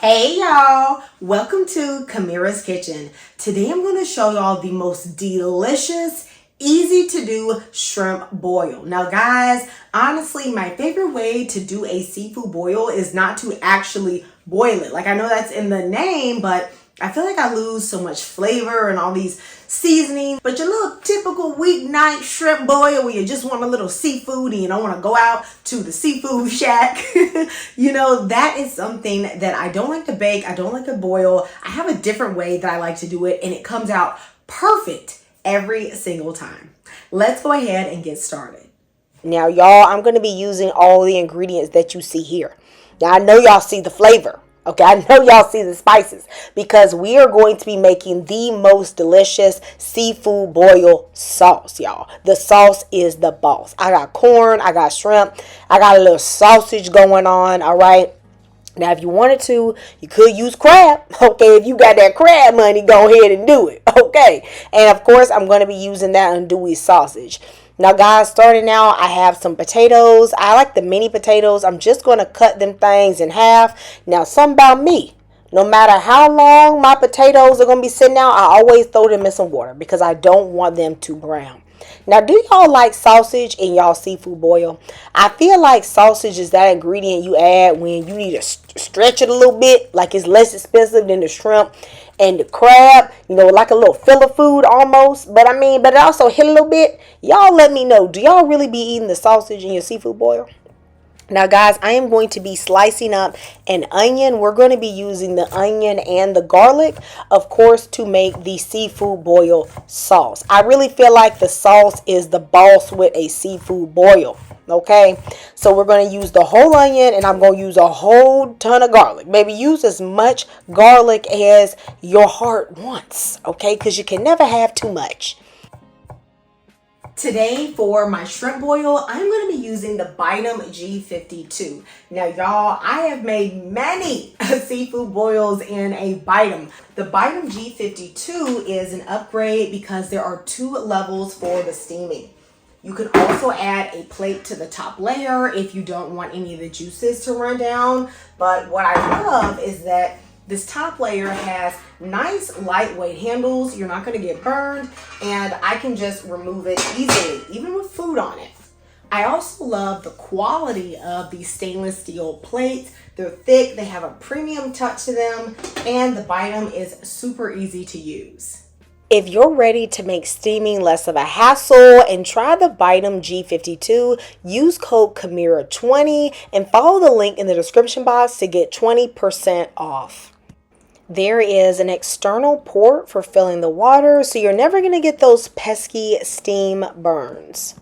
Hey y'all, welcome to Kamira's Kitchen. Today I'm going to show y'all the most delicious, easy to do shrimp boil. Now guys, honestly, my favorite way to do a seafood boil is not to actually boil it. Like I know that's in the name, but I feel like I lose so much flavor and all these seasonings. But your little typical weeknight shrimp boil where you just want a little seafood and you don't want to go out to the seafood shack. That is something that I don't like to bake. I don't like to boil. I have a different way that I like to do it and it comes out perfect every single time. Let's go ahead and get started. Now, y'all, I'm going to be using all the ingredients that you see here. Now, I know y'all see the flavor. Okay, I know y'all see the spices because we are going to be making the most delicious seafood boil sauce, y'all. The sauce is the boss. I got corn, I got shrimp, I got a little sausage going on, all right? Now, if you wanted to, you could use crab. Okay, if you got that crab money, go ahead and do it. Okay, and of course, I'm going to be using that andouille sausage. Now, guys, starting out, I have some potatoes. I like the mini potatoes. I'm just going to cut them things in half. Now, something about me. No matter how long my potatoes are going to be sitting out, I always throw them in some water because I don't want them to brown. Now, do y'all like sausage in y'all seafood boil? I feel like sausage is that ingredient you add when you need to stretch it a little bit, like it's less expensive than the shrimp and the crab, like a little filler food almost. But it also hit a little bit. Y'all let me know, do y'all really be eating the sausage in your seafood boil? Now, guys, I am going to be slicing up an onion. We're going to be using the onion and the garlic, of course, to make the seafood boil sauce. I really feel like the sauce is the boss with a seafood boil. Okay, so we're going to use the whole onion and I'm going to use a whole ton of garlic. Maybe use as much garlic as your heart wants, okay, because you can never have too much. Today for my shrimp boil, I'm going to be using the Buydeem G52. Now y'all, I have made many seafood boils in a Buydeem. The Buydeem G52 is an upgrade because there are 2 levels for the steaming. You can also add a plate to the top layer if you don't want any of the juices to run down. But what I love is that this top layer has nice lightweight handles. You're not going to get burned and I can just remove it easily, even with food on it. I also love the quality of these stainless steel plates. They're thick, they have a premium touch to them, and the Buydeem is super easy to use. If you're ready to make steaming less of a hassle and try the Buydeem G52, use code Kamira20 and follow the link in the description box to get 20% off. There is an external port for filling the water, so you're never going to get those pesky steam burns.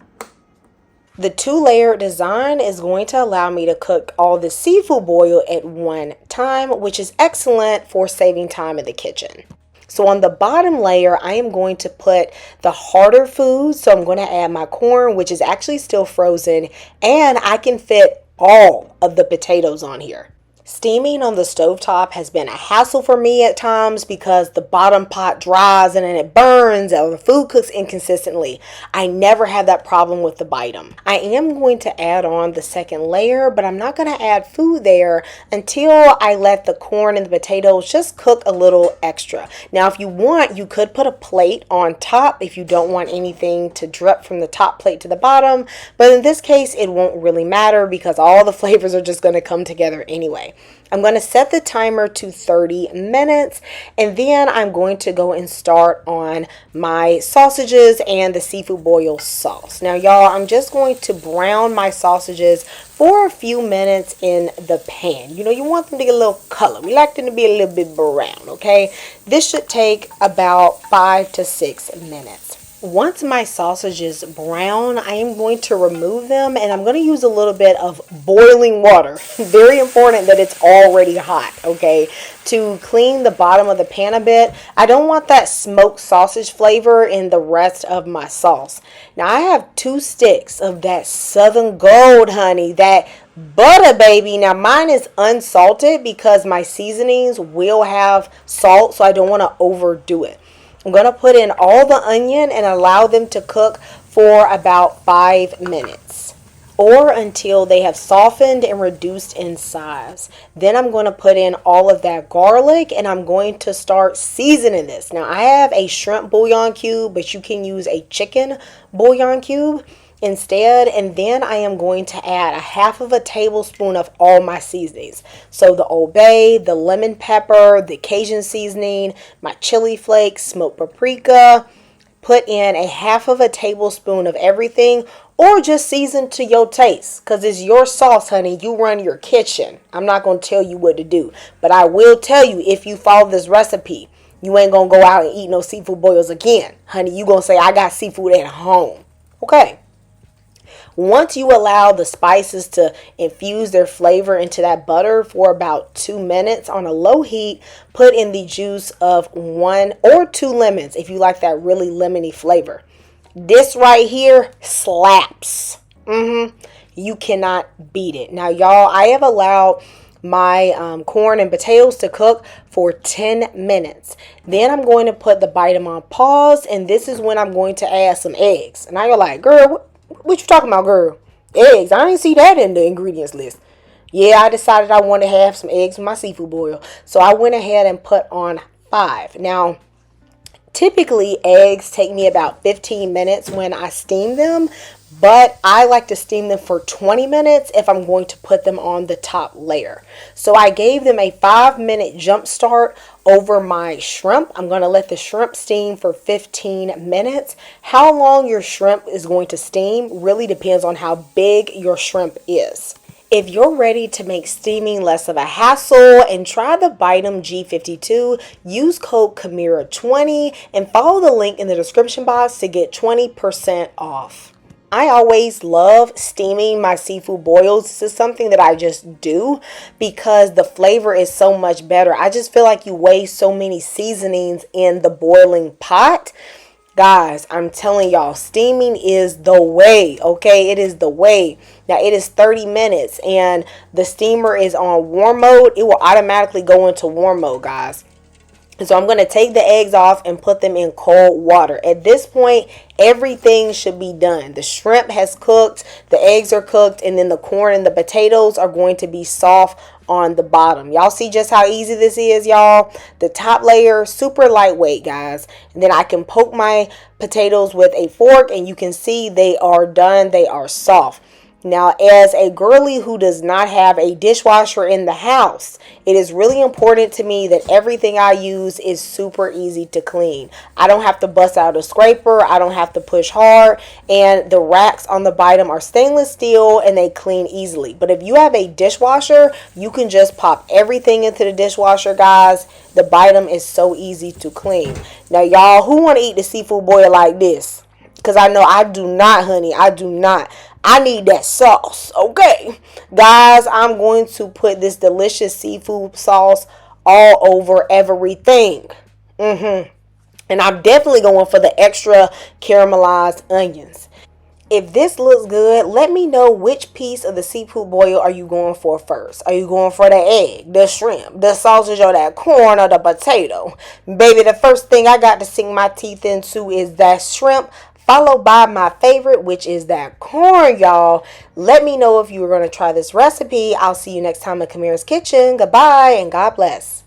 The 2-layer design is going to allow me to cook all the seafood boil at one time, which is excellent for saving time in the kitchen. So on the bottom layer, I am going to put the harder foods. So I'm going to add my corn, which is actually still frozen, and I can fit all of the potatoes on here. Steaming on the stovetop has been a hassle for me at times because the bottom pot dries and then it burns or the food cooks inconsistently. I never have that problem with the Buydeem. I am going to add on the second layer, but I'm not going to add food there until I let the corn and the potatoes just cook a little extra. Now, if you want, you could put a plate on top if you don't want anything to drip from the top plate to the bottom. But in this case, it won't really matter because all the flavors are just going to come together anyway. I'm going to set the timer to 30 minutes and then I'm going to go and start on my sausages and the seafood boil sauce. Now y'all, I'm just going to brown my sausages for a few minutes in the pan. You want them to get a little color. We like them to be a little bit brown, okay? This should take about 5 to 6 minutes. Once my sausage is brown, I am going to remove them and I'm going to use a little bit of boiling water. Very important that it's already hot, okay, to clean the bottom of the pan a bit. I don't want that smoked sausage flavor in the rest of my sauce. Now I have 2 sticks of that Southern Gold, honey, that butter, baby. Now mine is unsalted because my seasonings will have salt, so I don't want to overdo it. I'm going to put in all the onion and allow them to cook for about 5 minutes. or until they have softened and reduced in size. Then I'm going to put in all of that garlic and I'm going to start seasoning this. Now I have a shrimp bouillon cube, but you can use a chicken bouillon cube instead. And then I am going to add a half of a tablespoon of all my seasonings. So the Old Bay, the lemon pepper, the Cajun seasoning, my chili flakes, smoked paprika. Put in a half of a tablespoon of everything, or just season to your taste, because it's your sauce, honey. You run your kitchen. I'm not going to tell you what to do, but I will tell you, if you follow this recipe, you ain't going to go out and eat no seafood boils again. Honey, you going to say, I got seafood at home. Okay. Once you allow the spices to infuse their flavor into that butter for about 2 minutes on a low heat, put in the juice of 1 or 2 lemons if you like that really lemony flavor. This right here slaps. You cannot beat it. Now, y'all, I have allowed my corn and potatoes to cook for 10 minutes. Then I'm going to put the Buydeem on pause, and this is when I'm going to add some eggs. Now you're like, girl, what you talking about, girl? Eggs? I didn't see that in the ingredients list. Yeah, I decided I wanted to have some eggs with my seafood boil. So I went ahead and put on 5. Now, typically eggs take me about 15 minutes when I steam them, but I like to steam them for 20 minutes if I'm going to put them on the top layer. So I gave them a 5-minute jump start over my shrimp. I'm going to let the shrimp steam for 15 minutes. How long your shrimp is going to steam really depends on how big your shrimp is. If you're ready to make steaming less of a hassle and try the Buydeem G52, use code Kamira20 and follow the link in the description box to get 20% off. I always love steaming my seafood boils. This is something that I just do because the flavor is so much better. I just feel like you waste so many seasonings in the boiling pot. Guys, I'm telling y'all, steaming is the way, okay? It is the way. Now, it is 30 minutes and the steamer is on warm mode. It will automatically go into warm mode, guys. So I'm going to take the eggs off and put them in cold water. At this point, everything should be done. The shrimp has cooked, the eggs are cooked, and then the corn and the potatoes are going to be soft on the bottom. Y'all see just how easy this is, y'all? The top layer, super lightweight, guys. And then I can poke my potatoes with a fork and you can see they are done. They are soft. Now, as a girly who does not have a dishwasher in the house, it is really important to me that everything I use is super easy to clean. I don't have to bust out a scraper. I don't have to push hard. And the racks on the Buydeem are stainless steel and they clean easily. But if you have a dishwasher, you can just pop everything into the dishwasher, guys. The Buydeem is so easy to clean. Now, y'all, who want to eat the seafood boil like this? Because I know I do not, honey. I do not. I need that sauce, okay? Guys, I'm going to put this delicious seafood sauce all over everything. And I'm definitely going for the extra caramelized onions. If this looks good, let me know which piece of the seafood boil are you going for first. Are you going for the egg, the shrimp, the sausage, or that corn, or the potato? Baby, the first thing I got to sink my teeth into is that shrimp, followed by my favorite, which is that corn, y'all. Let me know if you are going to try this recipe. I'll see you next time at Kamira's Kitchen. Goodbye and God bless.